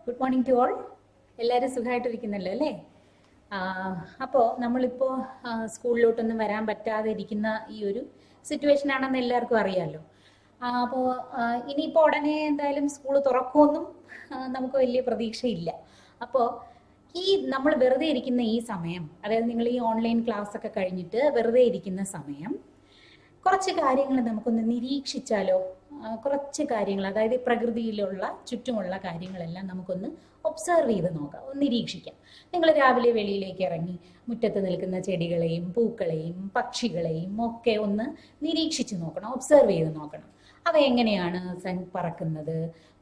Good morning to all. എല്ലാവരും സുഖമായിട്ടിരിക്കുന്നല്ലോ അല്ലേ? അപ്പോൾ നമ്മളിപ്പോൾ സ്കൂളിലോട്ടൊന്നും വരാൻ പറ്റാതെ ഇരിക്കുന്ന ഈ ഒരു സിറ്റുവേഷൻ ആണെന്ന് എല്ലാവർക്കും അറിയാമല്ലോ. അപ്പോൾ ഇനിയിപ്പോൾ ഉടനെ എന്തായാലും സ്കൂൾ തുറക്കുമെന്നും നമുക്ക് വലിയ പ്രതീക്ഷയില്ല. അപ്പോൾ ഈ നമ്മൾ വെറുതെ ഇരിക്കുന്ന ഈ സമയം, അതായത് നിങ്ങൾ ഈ ഓൺലൈൻ ക്ലാസ് ഒക്കെ കഴിഞ്ഞിട്ട് വെറുതെ ഇരിക്കുന്ന സമയം, കുറച്ച് കാര്യങ്ങൾ നമുക്കൊന്ന് നിരീക്ഷിച്ചാലോ? കുറച്ച് കാര്യങ്ങൾ, അതായത് പ്രകൃതിയിലുള്ള ചുറ്റുമുള്ള കാര്യങ്ങളെല്ലാം നമുക്കൊന്ന് ഒബ്സർവ് ചെയ്ത് നോക്കാം, ഒന്ന് നിരീക്ഷിക്കാം. നിങ്ങൾ രാവിലെ വെളിയിലേക്ക് ഇറങ്ങി മുറ്റത്ത് നിൽക്കുന്ന ചെടികളെയും പൂക്കളെയും പക്ഷികളെയും ഒക്കെ ഒന്ന് നിരീക്ഷിച്ച് നോക്കണം, ഒബ്സർവ് ചെയ്ത് നോക്കണം. അവ എങ്ങനെയാണ് പറക്കുന്നത്,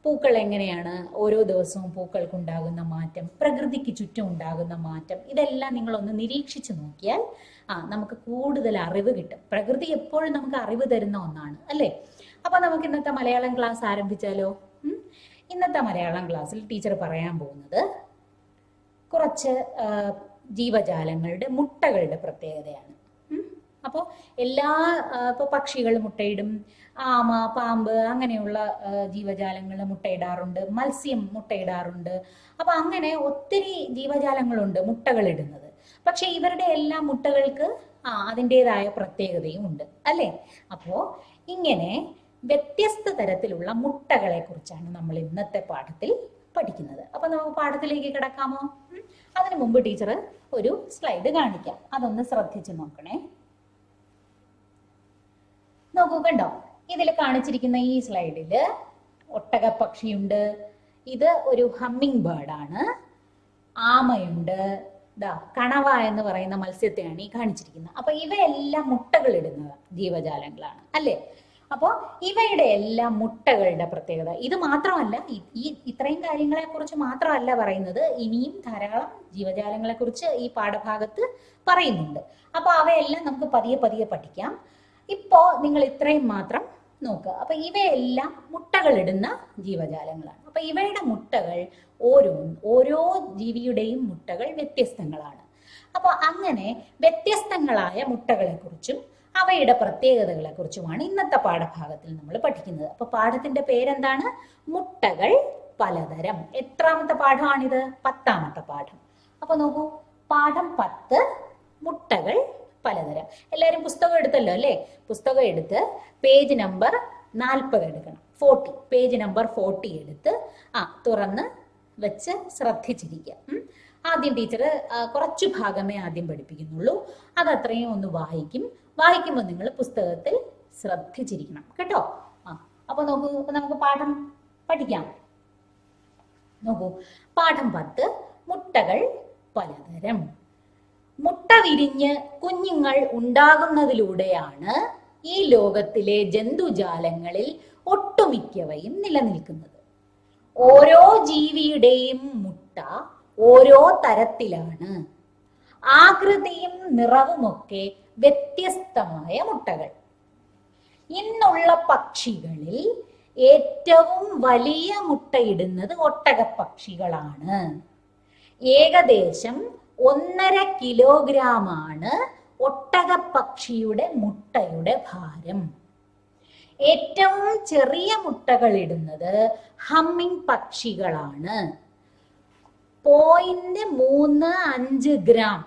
പൂക്കൾ എങ്ങനെയാണ്, ഓരോ ദിവസവും പൂക്കൾക്കുണ്ടാകുന്ന മാറ്റം, പ്രകൃതിക്ക് ചുറ്റും ഉണ്ടാകുന്ന മാറ്റം, ഇതെല്ലാം നിങ്ങളൊന്ന് നിരീക്ഷിച്ച് നോക്കിയാൽ നമുക്ക് കൂടുതൽ അറിവ് കിട്ടും. പ്രകൃതി എപ്പോഴും നമുക്ക് അറിവ് തരുന്ന ഒന്നാണ് അല്ലേ? അപ്പൊ നമുക്ക് ഇന്നത്തെ മലയാളം ക്ലാസ് ആരംഭിച്ചാലോ? ഇന്നത്തെ മലയാളം ക്ലാസ്സിൽ ടീച്ചർ പറയാൻ പോകുന്നത് കുറച്ച് ജീവജാലങ്ങളുടെ മുട്ടകളുടെ പ്രത്യേകതയാണ്. അപ്പോൾ ഇപ്പോൾ പക്ഷികൾ മുട്ടയിടും, ആമ, പാമ്പ് അങ്ങനെയുള്ള ജീവജാലങ്ങൾ മുട്ടയിടാറുണ്ട്, മത്സ്യം മുട്ടയിടാറുണ്ട്. അപ്പൊ അങ്ങനെ ഒത്തിരി ജീവജാലങ്ങളുണ്ട് മുട്ടകളിടുന്നത്. പക്ഷെ ഇവരുടെ എല്ലാ മുട്ടകൾക്ക് അതിൻ്റെതായ പ്രത്യേകതയും ഉണ്ട് അല്ലേ? അപ്പോ ഇങ്ങനെ വ്യത്യസ്ത തരത്തിലുള്ള മുട്ടകളെ കുറിച്ചാണ് നമ്മൾ ഇന്നത്തെ പാഠത്തിൽ പഠിക്കുന്നത്. അപ്പൊ നമുക്ക് പാഠത്തിലേക്ക് കിടക്കാമോ? അതിനു മുമ്പ് ടീച്ചർ ഒരു സ്ലൈഡ് കാണിക്കാം, അതൊന്ന് ശ്രദ്ധിച്ചു നോക്കണേ. നോക്കൂ, കണ്ടോ? ഇതിൽ കാണിച്ചിരിക്കുന്ന ഈ സ്ലൈഡില് ഒട്ടകപ്പക്ഷിയുണ്ട്, ഇത് ഒരു ഹമ്മിങ് ബേർഡാണ്, ആമയുണ്ട്, കണവ എന്ന് പറയുന്ന മത്സ്യത്തെയാണ് ഈ കാണിച്ചിരിക്കുന്നത്. അപ്പൊ ഇവയെല്ലാം മുട്ടകൾ ഇടുന്ന ജീവജാലങ്ങളാണ് അല്ലേ? അപ്പോൾ ഇവയുടെ എല്ലാം മുട്ടകളുടെ പ്രത്യേകത ഇത് മാത്രമല്ല, ഇത്രയും കാര്യങ്ങളെ കുറിച്ച് മാത്രമല്ല പറയുന്നത്, ഇനിയും ധാരാളം ജീവജാലങ്ങളെ കുറിച്ച് ഈ പാഠഭാഗത്ത് പറയുന്നുണ്ട്. അപ്പൊ അവയെല്ലാം നമുക്ക് പതിയെ പതിയെ പഠിക്കാം. ഇപ്പോ നിങ്ങൾ ഇത്രയും മാത്രം നോക്കുക. അപ്പൊ ഇവയെല്ലാം മുട്ടകളിടുന്ന ജീവജാലങ്ങളാണ്. അപ്പൊ ഇവയുടെ മുട്ടകൾ ഓരോ ജീവിയുടെയും മുട്ടകൾ വ്യത്യസ്തങ്ങളാണ്. അപ്പൊ അങ്ങനെ വ്യത്യസ്തങ്ങളായ മുട്ടകളെ കുറിച്ചും അവയുടെ പ്രത്യേകതകളെ കുറിച്ചുമാണ് ഇന്നത്തെ പാഠഭാഗത്തിൽ നമ്മൾ പഠിക്കുന്നത്. അപ്പൊ പാഠത്തിന്റെ പേരെന്താണ്? മുട്ടകൾ പലതരം. എത്രാമത്തെ പാഠമാണിത്? 10ാമത്തെ പാഠം. അപ്പൊ നോക്കൂ, പാഠം 10, മുട്ടകൾ പലതരം. എല്ലാവരും പുസ്തകം എടുത്തല്ലോ അല്ലേ? പുസ്തകം എടുത്ത് പേജ് നമ്പർ 40 എടുക്കണം. 40, പേജ് നമ്പർ 40 എടുത്ത് തുറന്ന് വെച്ച് ശ്രദ്ധിച്ചിരിക്കുക. ആദ്യം ടീച്ചർ കുറച്ചു ഭാഗമേ ആദ്യം പഠിപ്പിക്കുന്നുള്ളൂ, അതത്രയും ഒന്ന് വായിക്കുമ്പോൾ നിങ്ങൾ പുസ്തകത്തിൽ ശ്രദ്ധിച്ചിരിക്കണം കേട്ടോ. അപ്പൊ നോക്കൂ, നമുക്ക് പാഠം പഠിക്കാം. നോക്കൂ, പാഠം 10, മുട്ടകൾ പലതരം. മുട്ട വിരിഞ്ഞ് കുഞ്ഞുങ്ങൾ ഉണ്ടാകുന്നതിലൂടെയാണ് ഈ ലോകത്തിലെ ജന്തുജാലങ്ങളിൽ ഒട്ടുമിക്കവയും നിലനിൽക്കുന്നത്. ഓരോ ജീവിയുടെയും മുട്ട ഓരോ തരത്തിലാണ്. ആകൃതിയും നിറവുമൊക്കെ വ്യത്യസ്തമായ മുട്ടകൾ. ഇന്നുള്ള പക്ഷികളിൽ ഏറ്റവും വലിയ മുട്ടയിടുന്നത് ഒട്ടകപ്പക്ഷികളാണ്. ഏകദേശം 1.5 കിലോഗ്രാമാണ് ഒട്ടകപ്പക്ഷിയുടെ മുട്ടയുടെ ഭാരം. ഏറ്റവും ചെറിയ മുട്ടകൾ ഇടുന്നത് ഹമ്മിങ് പക്ഷികളാണ്. 0.35 ഗ്രാം,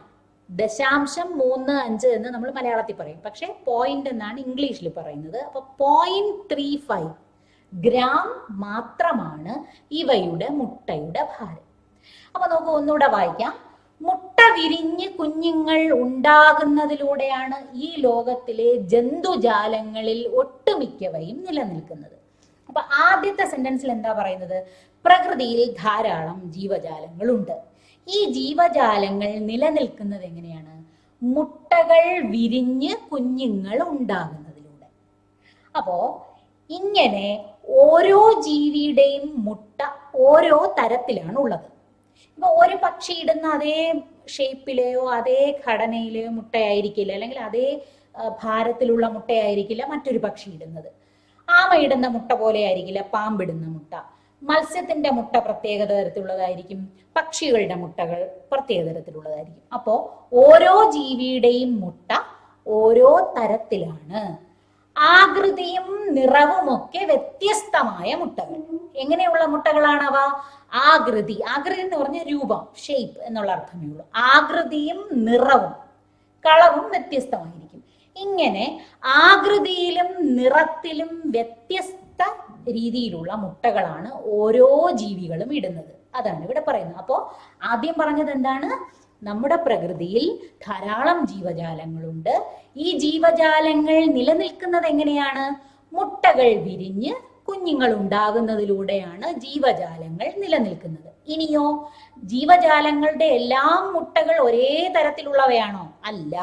0.35 എന്ന് നമ്മൾ മലയാളത്തിൽ പറയും, പക്ഷെ പോയിന്റ് എന്നാണ് ഇംഗ്ലീഷിൽ പറയുന്നത്. അപ്പൊ 0.35 ഗ്രാം മാത്രമാണ് ഇവയുടെ മുട്ടയുടെ ഭാരം. അപ്പൊ നമുക്ക് ഒന്നുകൂടെ വായിക്കാം. മുട്ട വിരിഞ്ഞ് കുഞ്ഞുങ്ങൾ ഉണ്ടാകുന്നതിലൂടെയാണ് ഈ ലോകത്തിലെ ജന്തുജാലങ്ങളിൽ ഒട്ടുമിക്കവയും നിലനിൽക്കുന്നത്. അപ്പൊ ആദ്യത്തെ സെന്റൻസിൽ എന്താ പറയുന്നത്? പ്രകൃതിയിൽ ധാരാളം ജീവജാലങ്ങളുണ്ട്. ഈ ജീവജാലങ്ങൾ നിലനിൽക്കുന്നത് എങ്ങനെയാണ്? മുട്ടകൾ വിരിഞ്ഞ് കുഞ്ഞുങ്ങൾ ഉണ്ടാകുന്നതിലൂടെ. അപ്പോ ഇങ്ങനെ ഓരോ ജീവിയുടെയും മുട്ട ഓരോ തരത്തിലാണ് ഉള്ളത്. ഇപ്പൊ ഒരു പക്ഷി ഇടുന്ന അതേ ഷേപ്പിലെയോ അതേ ഘടനയിലെയോ മുട്ടയായിരിക്കില്ല, അല്ലെങ്കിൽ അതേ ഭാരത്തിലുള്ള മുട്ടയായിരിക്കില്ല മറ്റൊരു പക്ഷി ഇടുന്നത്. ആമ ഇടുന്ന മുട്ട പോലെ ആയിരിക്കില്ല പാമ്പിടുന്ന മുട്ട. മത്സ്യത്തിന്റെ മുട്ട പ്രത്യേക തരത്തിലുള്ളതായിരിക്കും, പക്ഷികളുടെ മുട്ടകൾ പ്രത്യേക തരത്തിലുള്ളതായിരിക്കും. അപ്പോ ഓരോ ജീവിയുടെയും മുട്ട ഓരോ തരത്തിലാണ്. ആകൃതിയും നിറവുമൊക്കെ വ്യത്യസ്തമായ മുട്ടകൾ. എങ്ങനെയുള്ള മുട്ടകളാണവ? ആകൃതി, ആകൃതി എന്ന് പറഞ്ഞ രൂപം, ഷേപ്പ് എന്നുള്ള അർത്ഥമേ ഉള്ളൂ. ആകൃതിയും നിറവും, കളറും വ്യത്യസ്തമായിരിക്കും. ഇങ്ങനെ ആകൃതിയിലും നിറത്തിലും വ്യത്യസ്ത രീതിയിലുള്ള മുട്ടകളാണ് ഓരോ ജീവികളും ഇടുന്നത്. അതാണ് ഇവിടെ പറയുന്നത്. അപ്പോ ആദ്യം പറഞ്ഞത് എന്താണ്? നമ്മുടെ പ്രകൃതിയിൽ ധാരാളം ജീവജാലങ്ങളുണ്ട്. ഈ ജീവജാലങ്ങൾ നിലനിൽക്കുന്നത് എങ്ങനെയാണ്? മുട്ടകൾ വിരിഞ്ഞ് കുഞ്ഞുങ്ങൾ ഉണ്ടാകുന്നതിലൂടെയാണ് ജീവജാലങ്ങൾ നിലനിൽക്കുന്നത്. ഇനിയോ, ജീവജാലങ്ങളുടെ എല്ലാം മുട്ടകൾ ഒരേ തരത്തിലുള്ളവയാണോ? അല്ല,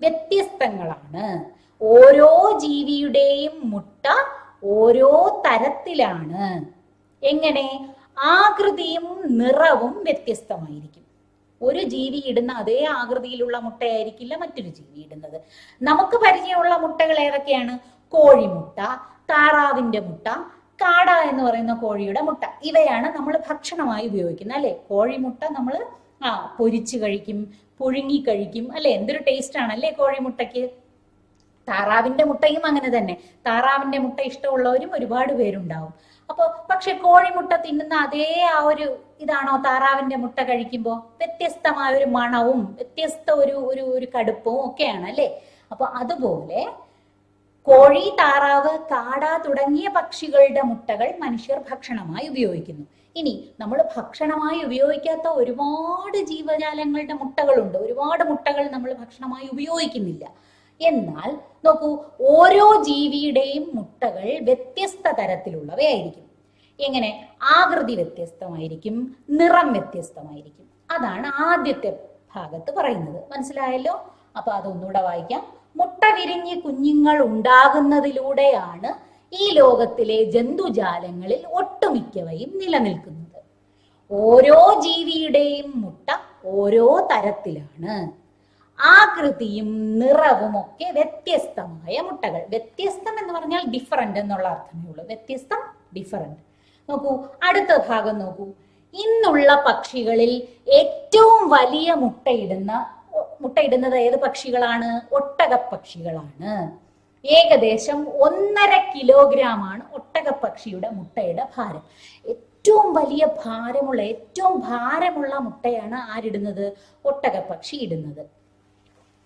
വ്യത്യസ്തങ്ങളാണ്. ഓരോ ജീവിയുടെയും മുട്ട ഓരോ തരത്തിലാണ്. എങ്ങനെ? ആകൃതിയും നിറവും വ്യത്യസ്തമായിരിക്കും. ഒരു ജീവി ഇടുന്ന അതേ ആകൃതിയിലുള്ള മുട്ടയായിരിക്കില്ല മറ്റൊരു ജീവി ഇടുന്നത്. നമുക്ക് പരിചയമുള്ള മുട്ടകൾ ഏതൊക്കെയാണ്? കോഴിമുട്ട, താറാവിന്റെ മുട്ട, കാട എന്ന് പറയുന്ന കോഴിയുടെ മുട്ട. ഇവയാണ് നമ്മൾ ഭക്ഷണമായി ഉപയോഗിക്കുന്നത്, അല്ലെ? കോഴിമുട്ട നമ്മൾ പൊരിച്ചു കഴിക്കും, പുഴുങ്ങി കഴിക്കും, അല്ലെ? എന്തൊരു ടേസ്റ്റ് ആണല്ലേ കോഴിമുട്ടയ്ക്ക്. താറാവിന്റെ മുട്ടയും അങ്ങനെ തന്നെ. താറാവിന്റെ മുട്ട ഇഷ്ടമുള്ളവരും ഒരുപാട് പേരുണ്ടാവും. അപ്പൊ പക്ഷെ കോഴിമുട്ട തിന്നുന്ന അതേ ആ ഒരു ഇതാണോ താറാവിന്റെ മുട്ട കഴിക്കുമ്പോൾ? വ്യത്യസ്തമായ ഒരു മണവും വ്യത്യസ്ത ഒരു കടുപ്പവും ഒക്കെയാണ്, അല്ലെ? അപ്പൊ അതുപോലെ കോഴി, താറാവ്, കാട തുടങ്ങിയ പക്ഷികളുടെ മുട്ടകൾ മനുഷ്യർ ഭക്ഷണമായി ഉപയോഗിക്കുന്നു. ഇനി നമ്മൾ ഭക്ഷണമായി ഉപയോഗിക്കാത്ത ഒരുപാട് ജീവജാലങ്ങളുടെ മുട്ടകളുണ്ട്. ഒരുപാട് മുട്ടകൾ നമ്മൾ ഭക്ഷണമായി ഉപയോഗിക്കുന്നില്ല. എന്നാൽ നോക്കൂ, ഓരോ ജീവിയുടെയും മുട്ടകൾ വ്യത്യസ്ത തരത്തിലുള്ളവയായിരിക്കും. എങ്ങനെ? ആകൃതി വ്യത്യസ്തമായിരിക്കും, നിറം വ്യത്യസ്തമായിരിക്കും. അതാണ് ആദ്യത്തെ ഭാഗത്ത് പറയുന്നത്. മനസ്സിലായല്ലോ? അപ്പൊ അതൊന്നുകൂടെ വായിക്കാം. മുട്ട വിരിഞ്ഞ് കുഞ്ഞുങ്ങൾ ഉണ്ടാകുന്നതിലൂടെയാണ് ഈ ലോകത്തിലെ ജന്തുജാലങ്ങളിൽ ഒട്ടുമിക്കവയും നിലനിൽക്കുന്നത്. ഓരോ ജീവിയുടെയും മുട്ട ഓരോ തരത്തിലാണ്. ആകൃതിയും നിറവും ഒക്കെ വ്യത്യസ്തമായ മുട്ടകൾ. വ്യത്യസ്തം എന്ന് പറഞ്ഞാൽ ഡിഫറന്റ് എന്നുള്ള അർത്ഥമേ ഉള്ളൂ. വ്യത്യസ്തം, ഡിഫറന്റ്. നോക്കൂ, അടുത്ത ഭാഗം നോക്കൂ. ഇന്നുള്ള പക്ഷികളിൽ ഏറ്റവും വലിയ മുട്ടയിടുന്നത് ഏത് പക്ഷികളാണ്? ഒട്ടകപ്പക്ഷികളാണ്. ഏകദേശം 1.5 കിലോഗ്രാമാണ് ഒട്ടകപ്പക്ഷിയുടെ മുട്ടയുടെ ഭാരം. ഏറ്റവും വലിയ ഏറ്റവും ഭാരമുള്ള മുട്ടയാണ് ആരിടുന്നത്? ഒട്ടകപ്പക്ഷി ഇടുന്നത്.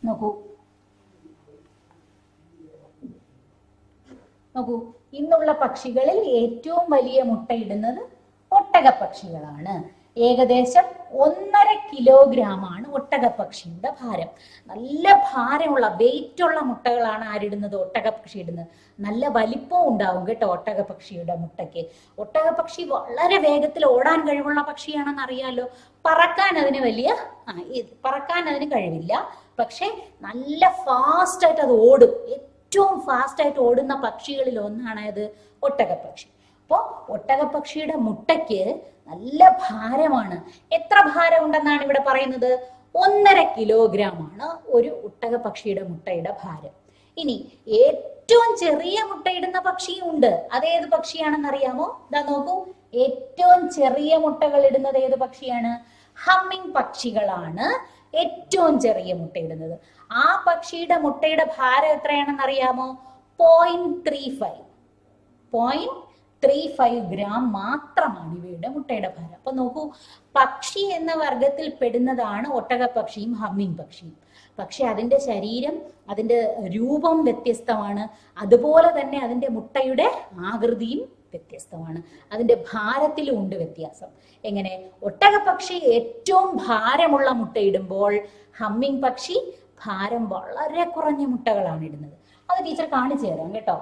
നോക്കൂ, ഇന്നുള്ള പക്ഷികളിൽ ഏറ്റവും വലിയ മുട്ടയിടുന്നത് ഒട്ടകപ്പക്ഷികളാണ്. ഏകദേശം 1.5 കിലോഗ്രാമാണ് ഒട്ടകപ്പക്ഷിയുടെ ഭാരം. നല്ല ഭാരമുള്ള വെയിറ്റുള്ള മുട്ടകളാണ് ആരിടുന്നത്? ഒട്ടകപ്പക്ഷി ഇടുന്നത്. നല്ല വലിപ്പവും ഉണ്ടാവും കേട്ടോ ഒട്ടകപ്പക്ഷിയുടെ മുട്ടയ്ക്ക്. ഒട്ടകപ്പക്ഷി വളരെ വേഗത്തിൽ ഓടാൻ കഴിവുള്ള പക്ഷിയാണെന്ന് അറിയാലോ. പറക്കാൻ അതിന് കഴിവില്ല. പക്ഷെ നല്ല ഫാസ്റ്റ് ആയിട്ട് അത് ഓടും. ഏറ്റവും ഫാസ്റ്റ് ആയിട്ട് ഓടുന്ന പക്ഷികളിൽ ഒന്നാണ് അത് ഒട്ടകപ്പക്ഷി. അപ്പോ ഒട്ടകപ്പക്ഷിയുടെ മുട്ടയ്ക്ക് നല്ല ഭാരമാണ്. എത്ര ഭാരം ഉണ്ടെന്നാണ് ഇവിടെ പറയുന്നത്? 1.5 കിലോഗ്രാമാണ് ഒരു ഒട്ടകപ്പക്ഷിയുടെ മുട്ടയുടെ ഭാരം. ഇനി ഏറ്റവും ചെറിയ മുട്ടയിടുന്ന പക്ഷിയും ഉണ്ട്. അതേത് പക്ഷിയാണെന്ന് അറിയാമോ? ഇതാ നോക്കൂ, ഏറ്റവും ചെറിയ മുട്ടകൾ ഇടുന്നത് ഏത് പക്ഷിയാണ്? ഹമ്മിങ് പക്ഷികളാണ് ഏറ്റവും ചെറിയ മുട്ടയിടുന്നത്. ആ പക്ഷിയുടെ മുട്ടയുടെ ഭാരം എത്രയാണെന്ന് അറിയാമോ? 0.35 ഗ്രാം മാത്രമാണ് ഇവയുടെ മുട്ടയുടെ ഭാരം. അപ്പൊ നോക്കൂ, പക്ഷി എന്ന വർഗത്തിൽ പെടുന്നതാണ് ഒട്ടകപ്പക്ഷിയും ഹമ്മിങ് പക്ഷിയും. പക്ഷെ അതിന്റെ ശരീരം, അതിന്റെ രൂപം വ്യത്യസ്തമാണ്. അതുപോലെ തന്നെ അതിന്റെ മുട്ടയുടെ ആകൃതിയും വ്യത്യസ്തമാണ്. അതിന്റെ ഭാരത്തിലും ഉണ്ട് വ്യത്യാസം. എങ്ങനെ? ഒട്ടകപ്പക്ഷി ഏറ്റവും ഭാരമുള്ള മുട്ടയിടുമ്പോൾ ഹമ്മിങ് പക്ഷി ഭാരം വളരെ കുറഞ്ഞ മുട്ടകളാണ് ഇടുന്നത്. അത് ടീച്ചർ കാണിച്ചു തരാം കേട്ടോ.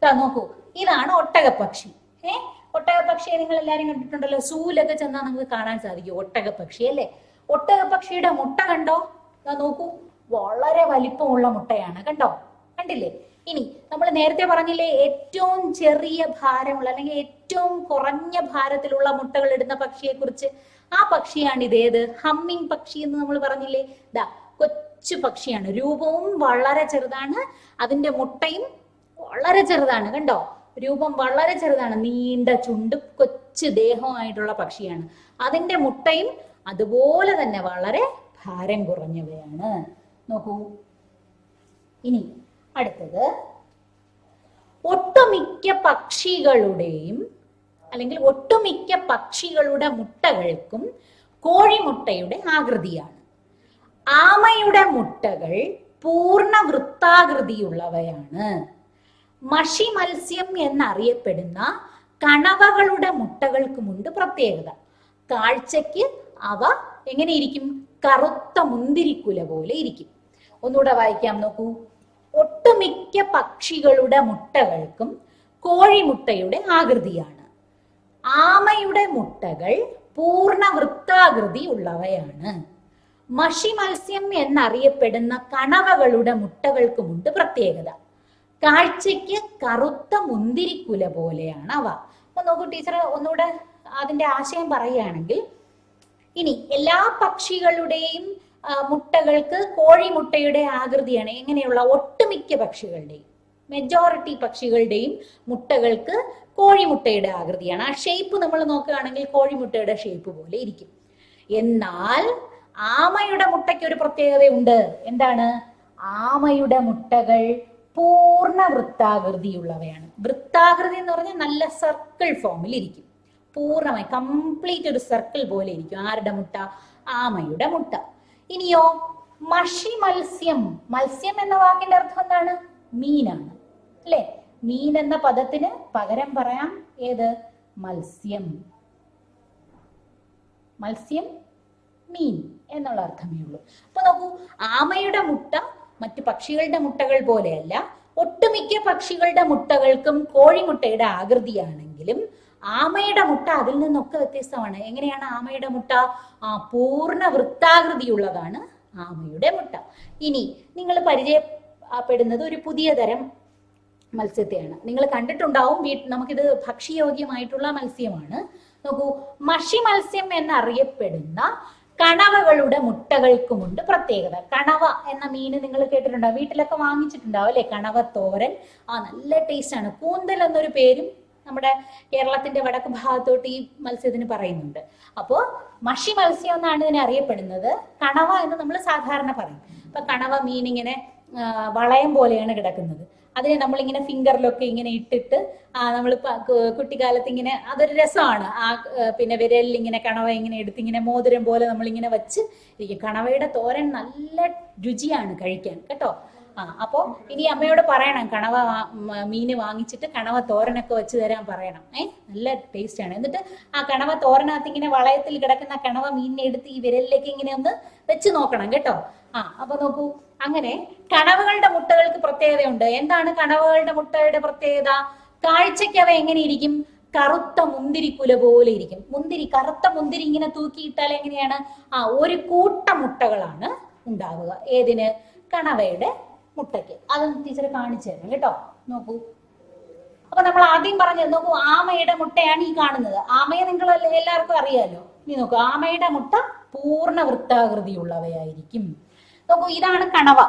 നോക്കൂ, ഇതാണ് ഒട്ടകപ്പക്ഷി. ഒട്ടകപ്പക്ഷിയെ നിങ്ങൾ എല്ലാരും കണ്ടിട്ടുണ്ടല്ലോ. സൂലൊക്കെ ചെന്നാൽ നമുക്ക് കാണാൻ സാധിക്കും ഒട്ടകപ്പക്ഷി, അല്ലെ? ഒട്ടകപ്പക്ഷിയുടെ മുട്ട കണ്ടോ? നോക്കൂ, വളരെ വലിപ്പമുള്ള മുട്ടയാണ്. കണ്ടില്ലേ? ഇനി നമ്മൾ നേരത്തെ പറഞ്ഞില്ലേ ഏറ്റവും ചെറിയ ഭാരമുള്ള അല്ലെങ്കിൽ ഏറ്റവും കുറഞ്ഞ ഭാരത്തിലുള്ള മുട്ടകൾ ഇടുന്ന പക്ഷിയെ കുറിച്ച്. ആ പക്ഷിയാണ് ഇതേത്? ഹമ്മിങ് പക്ഷി എന്ന് നമ്മൾ പറഞ്ഞില്ലേ. കൊച്ചു പക്ഷിയാണ്. രൂപവും വളരെ ചെറുതാണ്, അതിന്റെ മുട്ടയും വളരെ ചെറുതാണ്. കണ്ടോ? രൂപം വളരെ ചെറുതാണ്. നീണ്ട ചുണ്ടും കൊച്ചു ദേഹവുമായിട്ടുള്ള പക്ഷിയാണ്. അതിന്റെ മുട്ടയും അതുപോലെ തന്നെ വളരെ ഭാരം കുറഞ്ഞവയാണ്. നോക്കൂ, ഇനി അടുത്തത്, ഒട്ടുമിക്ക പക്ഷികളുടെയും അല്ലെങ്കിൽ ഒട്ടുമിക്ക പക്ഷികളുടെ മുട്ടകൾക്കും കോഴിമുട്ടയുടെ ആകൃതിയാണ്. ആമയുടെ മുട്ടകൾ പൂർണ്ണ വൃത്താകൃതിയുള്ളവയാണ്. മഷി മത്സ്യം എന്നറിയപ്പെടുന്ന കണവകളുടെ മുട്ടകൾക്കുമുണ്ട് പ്രത്യേകത. കാഴ്ചയ്ക്ക് അവ എങ്ങനെ ഇരിക്കും? കറുത്ത മുന്തിരിക്കുല പോലെ ഇരിക്കും. ഒന്നുകൂടെ വായിക്കാം, നോക്കൂ. ഒട്ടുമിക്ക പക്ഷികളുടെ മുട്ടകൾക്കും കോഴിമുട്ടയുടെ ആകൃതിയാണ്. ആമയുടെ മുട്ടകൾ പൂർണ്ണ വൃത്താകൃതി ഉള്ളവയാണ്. മഷി മത്സ്യം എന്നറിയപ്പെടുന്ന കണവകളുടെ മുട്ടകൾക്കുമുണ്ട് പ്രത്യേകത. കാഴ്ചയ്ക്ക് കറുത്ത മുന്തിരിക്കുല പോലെയാണ് അവ. അപ്പൊ നോക്കൂ ടീച്ചർ, ഒന്നുകൂടെ അതിന്റെ ആശയം പറയുകയാണെങ്കിൽ, ഇനി എല്ലാ പക്ഷികളുടെയും മുട്ടകൾക്ക് കോഴിമുട്ടയുടെ ആകൃതിയാണ്. എങ്ങനെയുള്ള? ഒട്ടുമിക്ക പക്ഷികളുടെയും, മെജോറിറ്റി പക്ഷികളുടെയും മുട്ടകൾക്ക് കോഴിമുട്ടയുടെ ആകൃതിയാണ്. ആ ഷേപ്പ് നമ്മൾ നോക്കുകയാണെങ്കിൽ കോഴിമുട്ടയുടെ ഷേപ്പ് പോലെ ഇരിക്കും. എന്നാൽ ആമയുടെ മുട്ടയ്ക്ക് ഒരു പ്രത്യേകതയുണ്ട്. എന്താണ്? ആമയുടെ മുട്ടകൾ പൂർണ്ണ വൃത്താകൃതിയുള്ളവയാണ്. വൃത്താകൃതി എന്ന് പറഞ്ഞാൽ നല്ല സർക്കിൾ ഫോമിൽ ഇരിക്കും. പൂർണ്ണമായി കംപ്ലീറ്റ് ഒരു സർക്കിൾ പോലെ ഇരിക്കും. ആരുടെ മുട്ട? ആമയുടെ മുട്ട. ഇനിയോ മഷി മത്സ്യം. മത്സ്യം എന്ന വാക്കിന്റെ അർത്ഥം എന്താണ്? മീനാണ്, അല്ലെ? മീൻ എന്ന പദത്തിന് പകരം പറയാം ഏത്? മത്സ്യം. മത്സ്യം, മീൻ എന്നുള്ള അർത്ഥമേ ഉള്ളൂ. അപ്പൊ നോക്കൂ, ആമയുടെ മുട്ട മറ്റു പക്ഷികളുടെ മുട്ടകൾ പോലെയല്ല. ഒട്ടുമിക്ക പക്ഷികളുടെ മുട്ടകൾക്കും കോഴിമുട്ടയുടെ ആകൃതിയാണെങ്കിലും ആമയുടെ മുട്ട അതിൽ നിന്നൊക്കെ വ്യത്യസ്തമാണ്. എങ്ങനെയാണ് ആമയുടെ മുട്ട? പൂർണ്ണ വൃത്താകൃതിയുള്ളതാണ് ആമയുടെ മുട്ട. ഇനി നിങ്ങൾ പരിചയപ്പെടുന്നത് ഒരു പുതിയ തരം മത്സ്യത്തെയാണ്. നിങ്ങൾ കണ്ടിട്ടുണ്ടാവും, നമുക്കിത് ഭക്ഷ്യയോഗ്യമായിട്ടുള്ള മത്സ്യമാണ്. നോക്കൂ, മഷി മത്സ്യം എന്നറിയപ്പെടുന്ന കണവകളുടെ മുട്ടകൾക്കുമുണ്ട് പ്രത്യേകത. കണവ എന്ന മീന് നിങ്ങൾ കേട്ടിട്ടുണ്ടാവും, വീട്ടിലൊക്കെ വാങ്ങിച്ചിട്ടുണ്ടാവും അല്ലെ? കണവ തോരൻ. നല്ല ടേസ്റ്റ് ആണ്. കൂന്തൽ എന്നൊരു പേരും നമ്മുടെ കേരളത്തിന്റെ വടക്ക് ഭാഗത്തോട്ട് ഈ മത്സ്യത്തിന് പറയുന്നുണ്ട്. അപ്പോ മഷി മത്സ്യം എന്നാണ് ഇതിനെ അറിയപ്പെടുന്നത്. കണവ എന്ന് നമ്മൾ സാധാരണ പറയും. അപ്പൊ കണവ മീൻ ഇങ്ങനെ വളയം പോലെയാണ് കിടക്കുന്നത്. അതിനെ നമ്മളിങ്ങനെ ഫിംഗറിലൊക്കെ ഇങ്ങനെ ഇട്ടിട്ട് നമ്മൾ കുട്ടിക്കാലത്ത് ഇങ്ങനെ, അതൊരു രസമാണ്. പിന്നെ വിരലിൽ ഇങ്ങനെ കണവ ഇങ്ങനെ എടുത്ത് ഇങ്ങനെ മോതിരം പോലെ നമ്മളിങ്ങനെ വെച്ച് ഇരിക്കും. കണവയുടെ തോരൻ നല്ല രുചിയാണ് കഴിക്കാൻ കേട്ടോ. അപ്പോ ഇനി അമ്മയോട് പറയണം, കണവ മീന് വാങ്ങിച്ചിട്ട് കണവ തോരനൊക്കെ വെച്ച് തരാൻ പറയണം. നല്ല ടേസ്റ്റ് ആണ്. എന്നിട്ട് ആ കണവ തോരനകത്ത് ഇങ്ങനെ വളയത്തിൽ കിടക്കുന്ന കണവ മീനിനെ എടുത്ത് ഈ വിരലിലേക്ക് ഇങ്ങനെ ഒന്ന് വെച്ച് നോക്കണം കേട്ടോ. അപ്പൊ നോക്കൂ, അങ്ങനെ കണവകളുടെ മുട്ടകൾക്ക് പ്രത്യേകതയുണ്ട്. എന്താണ് കണവകളുടെ മുട്ടയുടെ പ്രത്യേകത? കാഴ്ചയ്ക്ക് അവ എങ്ങനെ ഇരിക്കും? കറുത്ത മുന്തിരിക്കുല പോലെ ഇരിക്കും. കറുത്ത മുന്തിരി ഇങ്ങനെ തൂക്കിയിട്ടാൽ എങ്ങനെയാണ്? ഒരു കൂട്ട മുട്ടകളാണ് ഉണ്ടാവുക. ഏതിന്? കണവയുടെ മുട്ടയ്ക്ക്. അതൊന്ന് ടീച്ചർ കാണിച്ചു തരാം കേട്ടോ. നോക്കൂ, അപ്പൊ നമ്മൾ ആദ്യം പറഞ്ഞത് നോക്കൂ, ആമയുടെ മുട്ടയാണ് ഈ കാണുന്നത്. ആമയെ നിങ്ങൾ എല്ലാവർക്കും അറിയാലോ. ഇനി നോക്കൂ, ആമയുടെ മുട്ട പൂർണ്ണ വൃത്താകൃതിയുള്ളവയായിരിക്കും. നോക്കൂ, ഇതാണ് കണവ.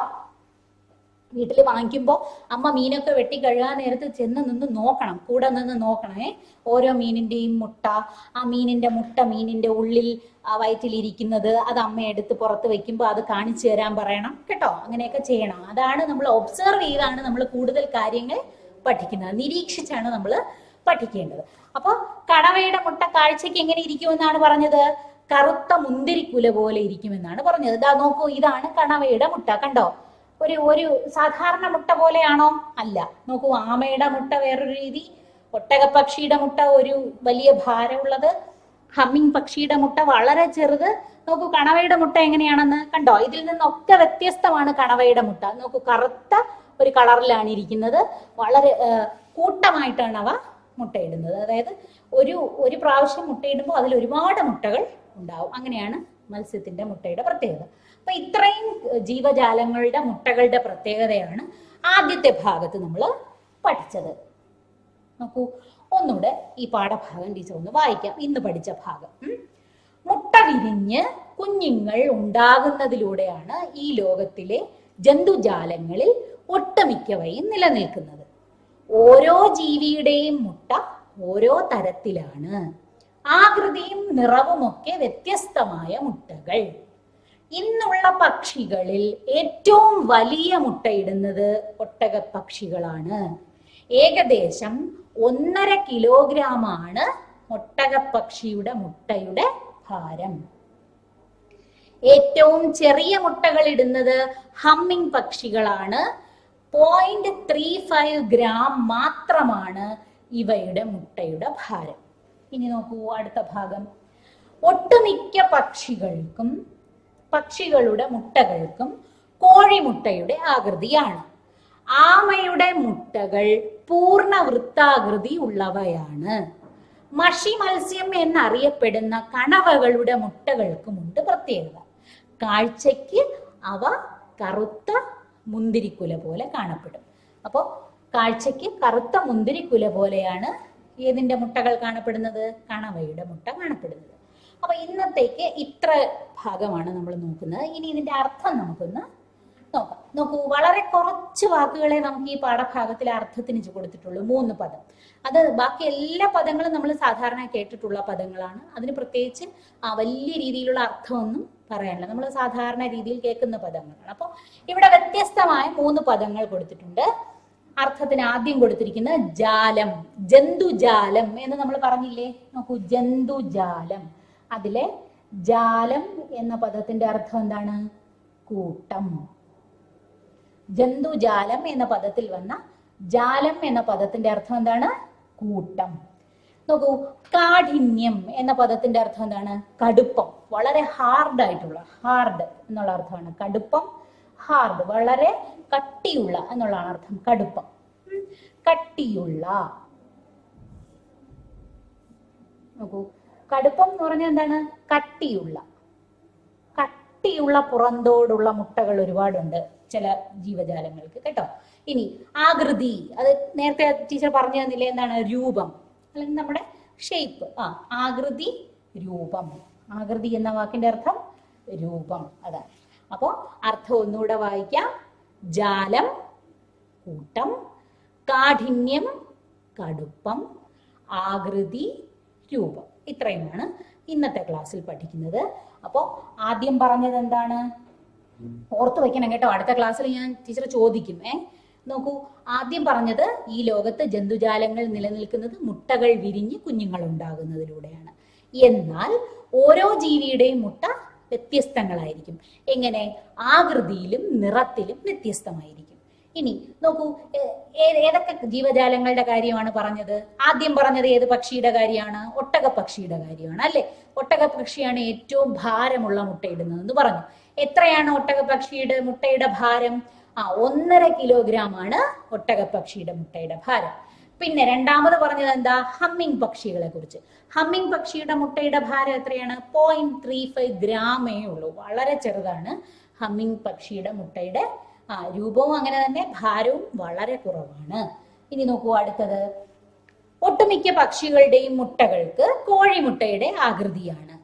വീട്ടിൽ വാങ്ങിക്കുമ്പോൾ അമ്മ മീനൊക്കെ വെട്ടി കഴുകാൻ നേരത്ത് ചെന്ന് നിന്ന് നോക്കണം, കൂടെ നിന്ന് നോക്കണേ. ഓരോ മീനിന്റെയും മുട്ട, ആ മീനിന്റെ മുട്ട മീനിന്റെ ഉള്ളിൽ വയറ്റിലിരിക്കുന്നത്, അത് അമ്മ എടുത്ത് പുറത്ത് വെക്കുമ്പോൾ അത് കാണിച്ചു തരാൻ പറയണം കേട്ടോ. അങ്ങനെയൊക്കെ ചെയ്യണം. അതാണ് നമ്മൾ ഒബ്സർവ് ചെയ്താണ് നമ്മൾ കൂടുതൽ കാര്യങ്ങൾ പഠിക്കുന്നത്. നിരീക്ഷിച്ചാണ് നമ്മൾ പഠിക്കേണ്ടത്. അപ്പൊ കണവയുടെ മുട്ട കാഴ്ചയ്ക്ക് എങ്ങനെ ഇരിക്കുമെന്നാണ് പറഞ്ഞത്? കറുത്ത മുന്തിരിക്കുല പോലെ ഇരിക്കുമെന്നാണ് പറഞ്ഞത്. ഇതാ നോക്കൂ, ഇതാണ് കണവയുടെ മുട്ട. കണ്ടോ? ഒരു സാധാരണ മുട്ട പോലെയാണോ? അല്ല. നോക്കൂ, ആമയുടെ മുട്ട വേറൊരു രീതി, ഒട്ടകപ്പക്ഷിയുടെ മുട്ട ഒരു വലിയ ഭാരമുള്ളത്, ഹമ്മിങ് പക്ഷിയുടെ മുട്ട വളരെ ചെറുത്. നോക്കൂ കണവയുടെ മുട്ട എങ്ങനെയാണെന്ന് കണ്ടോ? ഇതിൽ നിന്നൊക്കെ വ്യത്യസ്തമാണ് കണവയുടെ മുട്ട. നോക്കൂ, കറുത്ത ഒരു കളറിലാണ് ഇരിക്കുന്നത്. വളരെ കൂട്ടമായിട്ടാണ് അവ മുട്ടയിടുന്നത്. അതായത് ഒരു പ്രാവശ്യം മുട്ടയിടുമ്പോൾ അതിൽ ഒരുപാട് മുട്ടകൾ ഉണ്ടാവും. അങ്ങനെയാണ് മത്സ്യത്തിന്റെ മുട്ടയുടെ പ്രത്യേകത. അപ്പൊ ഇത്രയും ജീവജാലങ്ങളുടെ മുട്ടകളുടെ പ്രത്യേകതയാണ് ആദ്യത്തെ ഭാഗത്ത് നമ്മൾ പഠിച്ചത്. നോക്കൂ, ഒന്നുകൂടെ ഈ പാഠഭാഗം ടീച്ചർ ഒന്ന് വായിക്കാം. ഇന്ന് പഠിച്ച ഭാഗം. മുട്ട വിരിഞ്ഞ് കുഞ്ഞുങ്ങൾ ഉണ്ടാകുന്നതിലൂടെയാണ് ഈ ലോകത്തിലെ ജന്തുജാലങ്ങളിൽ ഒട്ടുമിക്കവയും നിലനിൽക്കുന്നത്. ഓരോ ജീവിയുടെയും മുട്ട ഓരോ തരത്തിലാണ്. ആകൃതിയും നിറവുമൊക്കെ വ്യത്യസ്തമായ മുട്ടകൾ. ഇന്നുള്ള പക്ഷികളിൽ ഏറ്റവും വലിയ മുട്ടയിടുന്നത് ഒട്ടകപ്പക്ഷികളാണ്. ഏകദേശം 1.5 കിലോഗ്രാമാണ് ഒട്ടകപ്പക്ഷിയുടെ മുട്ടയുടെ ഭാരം. ഏറ്റവും ചെറിയ മുട്ടകൾ ഇടുന്നത് ഹമ്മിങ് പക്ഷികളാണ്. 0.35 ഗ്രാം മാത്രമാണ് ഇവയുടെ മുട്ടയുടെ ഭാരം. ഇനി നോക്കൂ അടുത്ത ഭാഗം. ഒട്ടുമിക്ക പക്ഷികളുടെ മുട്ടകൾക്കും കോഴിമുട്ടയുടെ ആകൃതിയാണ്. ആമയുടെ മുട്ടകൾ പൂർണ്ണ വൃത്താകൃതി ഉള്ളവയാണ്. മഷി മത്സ്യം എന്നറിയപ്പെടുന്ന കണവകളുടെ മുട്ടകൾക്കുമുണ്ട് പ്രത്യേകത. കാഴ്ചയ്ക്ക് അവ കറുത്ത മുന്തിരിക്കുല പോലെ കാണപ്പെടും. അപ്പോൾ കാഴ്ചയ്ക്ക് കറുത്ത മുന്തിരിക്കുല പോലെയാണ് ഏതിന്റെ മുട്ടകൾ കാണപ്പെടുന്നത്? കണവയുടെ മുട്ട കാണപ്പെടുന്നത്. അപ്പൊ ഇന്നത്തേക്ക് ഇത്ര ഭാഗമാണ് നമ്മൾ നോക്കുന്നത്. ഇനി ഇതിന്റെ അർത്ഥം നമുക്കൊന്ന് നോക്കാം. നോക്കൂ, വളരെ കുറച്ച് വാക്കുകളെ നമുക്ക് ഈ പാഠഭാഗത്തിൽ അർത്ഥത്തിന് കൊടുത്തിട്ടുള്ളൂ. 3 പദം. അത് ബാക്കി എല്ലാ പദങ്ങളും നമ്മൾ സാധാരണ കേട്ടിട്ടുള്ള പദങ്ങളാണ്. അതിന് പ്രത്യേകിച്ച് വലിയ രീതിയിലുള്ള അർത്ഥമൊന്നും പറയാനില്ല. നമ്മൾ സാധാരണ രീതിയിൽ കേൾക്കുന്ന പദങ്ങളാണ്. അപ്പൊ ഇവിടെ വ്യത്യസ്തമായ 3 പദങ്ങൾ കൊടുത്തിട്ടുണ്ട്. അർത്ഥത്തിന് ആദ്യം കൊടുത്തിരിക്കുന്ന ജാലം, ജന്തുജാലം എന്ന് നമ്മൾ പറഞ്ഞില്ലേ? നോക്കൂ, ജന്തുജാലം. അതിലെ ജാലം എന്ന പദത്തിന്റെ അർത്ഥം എന്താണ്? കൂട്ടം. ജന്തുജാലം എന്ന പദത്തിൽ വന്ന ജാലം എന്ന പദത്തിന്റെ അർത്ഥം എന്താണ്? കൂട്ടം. നോക്കൂ, കാഠിന്യം എന്ന പദത്തിന്റെ അർത്ഥം എന്താണ്? കടുപ്പം. വളരെ ഹാർഡ് ആയിട്ടുള്ള, ഹാർഡ് എന്നുള്ള അർത്ഥമാണ് കടുപ്പം. ഹാർഡ്, വളരെ കട്ടിയുള്ള എന്നുള്ളതാണ് അർത്ഥം. കടുപ്പം, കട്ടിയുള്ള. നോക്കൂ, കടുപ്പം എന്ന് പറഞ്ഞാൽ എന്താണ്? കട്ടിയുള്ള. കട്ടിയുള്ള പുറന്തോടുള്ള മുട്ടകൾ ഒരുപാടുണ്ട് ചില ജീവജാലങ്ങൾക്ക് കേട്ടോ. ഇനി ആകൃതി, അത് നേരത്തെ ടീച്ചർ പറഞ്ഞു തന്നില്ലേ? എന്താണ്? രൂപം, അല്ലെങ്കിൽ നമ്മുടെ ഷേപ്പ്. ആകൃതി, രൂപം. ആകൃതി എന്ന വാക്കിന്റെ അർത്ഥം രൂപം, അതാണ്. അപ്പോ അർത്ഥം ഒന്നുകൂടെ വായിക്കാം. ജാലം, കൂട്ടം. കാഠിന്യം, കടുപ്പം. ആകൃതി, രൂപം. ഇത്രയുമാണ് ഇന്നത്തെ ക്ലാസ്സിൽ പഠിക്കുന്നത്. അപ്പോൾ ആദ്യം പറഞ്ഞത് എന്താണ്? ഓർത്തു വെക്കണം കേട്ടോ, അടുത്ത ക്ലാസ്സിൽ ഞാൻ ടീച്ചർ ചോദിക്കും. നോക്കൂ, ആദ്യം പറഞ്ഞത് ഈ ലോകത്ത് ജന്തുജാലങ്ങൾ നിലനിൽക്കുന്നത് മുട്ടകൾ വിരിഞ്ഞ് കുഞ്ഞുങ്ങൾ ഉണ്ടാകുന്നതിലൂടെയാണ്. എന്നാൽ ഓരോ ജീവിയുടെയും മുട്ട വ്യത്യസ്തങ്ങളായിരിക്കും. എങ്ങനെ? ആകൃതിയിലും നിറത്തിലും വ്യത്യസ്തമായിരിക്കും. ഇനി നോക്കൂ, ഏതൊക്കെ ജീവജാലങ്ങളുടെ കാര്യമാണ് പറഞ്ഞത്? ആദ്യം പറഞ്ഞത് ഏത് പക്ഷിയുടെ കാര്യമാണ്? ഒട്ടകപ്പക്ഷിയുടെ കാര്യമാണ് അല്ലെ? ഒട്ടകപ്പക്ഷിയാണ് ഏറ്റവും ഭാരമുള്ള മുട്ടയിടുന്നത് എന്ന് പറഞ്ഞു. എത്രയാണ് ഒട്ടകപ്പക്ഷിയുടെ മുട്ടയുടെ ഭാരം? 1.5 കിലോഗ്രാം ആണ് ഒട്ടകപ്പക്ഷിയുടെ മുട്ടയുടെ ഭാരം. പിന്നെ രണ്ടാമത് പറഞ്ഞത് എന്താ? ഹമ്മിങ് പക്ഷികളെ കുറിച്ച്. ഹമ്മിങ് പക്ഷിയുടെ മുട്ടയുടെ ഭാരം എത്രയാണ്? 0.35 ഗ്രാമേ ഉള്ളൂ. വളരെ ചെറുതാണ് ഹമ്മിങ് പക്ഷിയുടെ മുട്ടയുടെ രൂപവും അങ്ങനെ തന്നെ ഭാരവും വളരെ കുറവാണ്. ഇനി നോക്കൂ അടുത്തത്. ഒട്ടുമിക്ക പക്ഷികളുടെയും മുട്ടകൾക്ക് കോഴിമുട്ടയുടെ ആകൃതിയാണ്.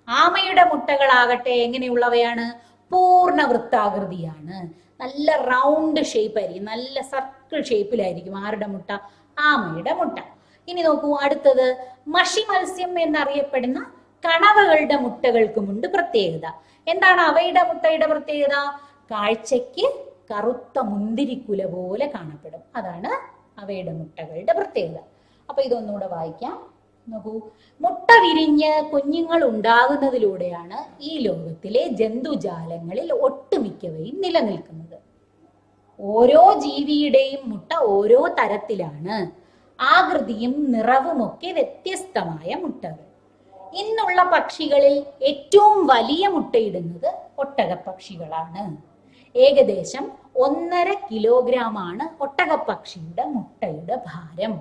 ആമയുടെ മുട്ടകളാകട്ടെ എങ്ങനെയുള്ളവയാണ്? പൂർണ്ണ വൃത്താകൃതിയാണ്. നല്ല റൗണ്ട് ഷേപ്പ് ആയിരിക്കും, നല്ല സർക്കിൾ ഷേപ്പിലായിരിക്കും ആരുടെ മുട്ട? ആമയുടെ മുട്ട. ഇനി നോക്കൂ അടുത്തത്. മഷി മത്സ്യം എന്നറിയപ്പെടുന്ന കണവകളുടെ മുട്ടകൾക്കുമുണ്ട് പ്രത്യേകത. എന്താണ് അവയുടെ മുട്ടയുടെ പ്രത്യേകത? കാഴ്ചയ്ക്ക് കറുത്ത മുന്തിരിക്കുല പോലെ കാണപ്പെടും. അതാണ് അവയുടെ മുട്ടകളുടെ പ്രത്യേകത. അപ്പൊ ഇതൊന്നുകൂടെ വായിക്കാം. നോക്കൂ, മുട്ട വിരിഞ്ഞ് കുഞ്ഞുങ്ങൾ ഉണ്ടാകുന്നതിലൂടെയാണ് ഈ ലോകത്തിലെ ജന്തുജാലങ്ങളിൽ ഒട്ടുമിക്കവയും നിലനിൽക്കുന്നത്. ഓരോ ജീവിയുടെയും മുട്ട ഓരോ തരത്തിലാണ്. ആകൃതിയും നിറവുമൊക്കെ വ്യത്യസ്തമായ മുട്ടകൾ. ഇന്നുള്ള പക്ഷികളിൽ ഏറ്റവും വലിയ മുട്ടയിടുന്നത് ഒട്ടകപ്പക്ഷികളാണ്. ഏകദേശം 1.5 കിലോഗ്രാമാണ് ഒട്ടകപ്പക്ഷിയുടെ മുട്ടയുടെ ഭാരം.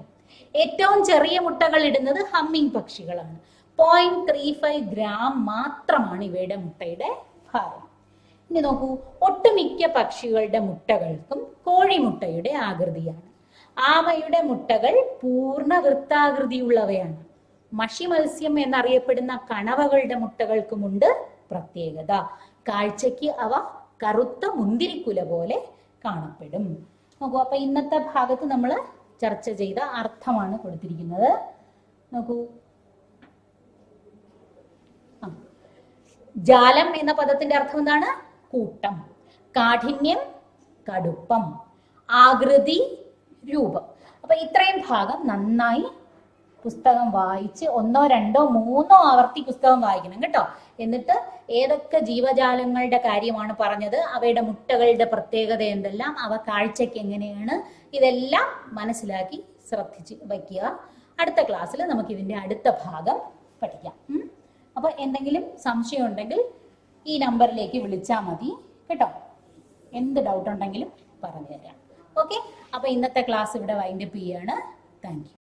ഏറ്റവും ചെറിയ മുട്ടകൾ ഇടുന്നത് ഹമ്മിങ് പക്ഷികളാണ്. 0.35 ഗ്രാം മാത്രമാണ് ഇവയുടെ മുട്ടയുടെ ഭാരം. ഇനി നോക്കൂ, ഒട്ടുമിക്ക പക്ഷികളുടെ മുട്ടകൾക്കും കോഴിമുട്ടയുടെ ആകൃതിയാണ്. ആമയുടെ മുട്ടകൾ പൂർണ്ണ വൃത്താകൃതിയുള്ളവയാണ്. മഷി മത്സ്യം എന്നറിയപ്പെടുന്ന കണവകളുടെ മുട്ടകൾക്കുമുണ്ട് പ്രത്യേകത. കാഴ്ചയ്ക്ക് അവ കറുത്ത മുന്തിരിക്കുല പോലെ കാണപ്പെടും. നോക്കൂ, അപ്പൊ ഇന്നത്തെ ഭാഗത്ത് നമ്മൾ ചർച്ച ചെയ്ത അർത്ഥമാണ് കൊടുത്തിരിക്കുന്നത്. നോക്കൂ, ജാലം എന്ന പദത്തിന്റെ അർത്ഥം എന്താണ്? കൂട്ടം. കാഠിന്യം കടുപ്പം. ആകൃതി രൂപം. അപ്പൊ ഇത്രയും ഭാഗം നന്നായി പുസ്തകം വായിച്ച് 1, 2, 3 ആവർത്തി പുസ്തകം വായിക്കണം കേട്ടോ. എന്നിട്ട് ഏതൊക്കെ ജീവജാലങ്ങളുടെ കാര്യമാണ് പറഞ്ഞത്, അവയുടെ മുട്ടകളുടെ പ്രത്യേകത എന്തെല്ലാം, അവ കാഴ്ചയ്ക്ക് എങ്ങനെയാണ്, ഇതെല്ലാം മനസ്സിലാക്കി ശ്രദ്ധിച്ച് വയ്ക്കുക. അടുത്ത ക്ലാസ്സിൽ നമുക്ക് ഇതിന്റെ അടുത്ത ഭാഗം പഠിക്കാം. അപ്പൊ എന്തെങ്കിലും സംശയം ഉണ്ടെങ്കിൽ ഈ നമ്പറിലേക്ക് വിളിച്ചാൽ മതി കേട്ടോ. എന്ത് ഡൗട്ട് ഉണ്ടെങ്കിലും പറഞ്ഞു തരാം. ഓക്കെ, അപ്പൊ ഇന്നത്തെ ക്ലാസ് ഇവിടെ വൈൻഡപ്പ് ചെയ്യാണ്. Thank you.